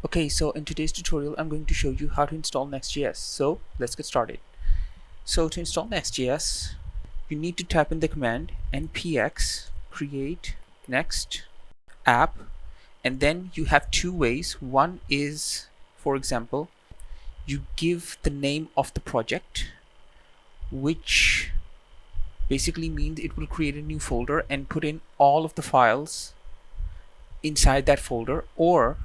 Okay, so in today's tutorial, I'm going to show you how to install Next.js. So let's get started. So to install Next.js, you need to type in the command npx create next app, and then you have two ways. One is, for example, you give the name of the project, which basically means it will create a new folder and put in all of the files inside that folder. Or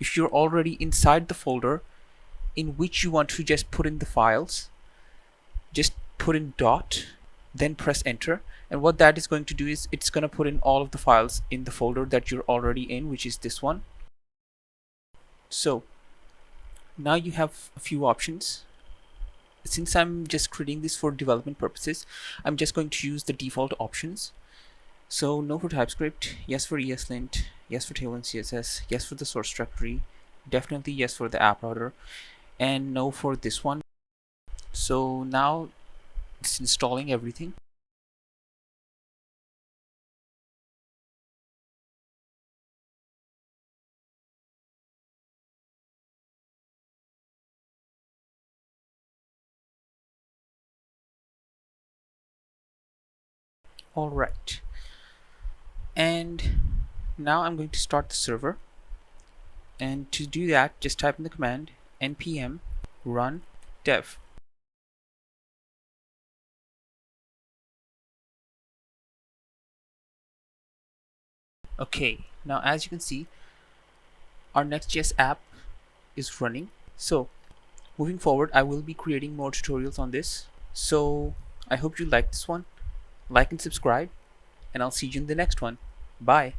if you're already inside the folder in which you want to just put in the files, just put in dot, then press enter, and what that is going to do is it's going to put in all of the files in the folder that you're already in, which is this one. So now you have a few options. Since I'm just creating this for development purposes, I'm just going to use the default options. So no for TypeScript, yes for ESLint, yes for Tailwind CSS, yes for the source directory, definitely yes for the app router, and no for this one. So now it's installing everything. All right, and now I'm going to start the server, and to do that just type in the command npm run dev. Okay, now as you can see, our Next.js app is running. So moving forward, I will be creating more tutorials on this. So I hope you like this one. Like and subscribe, and I'll see you in the next one. Bye.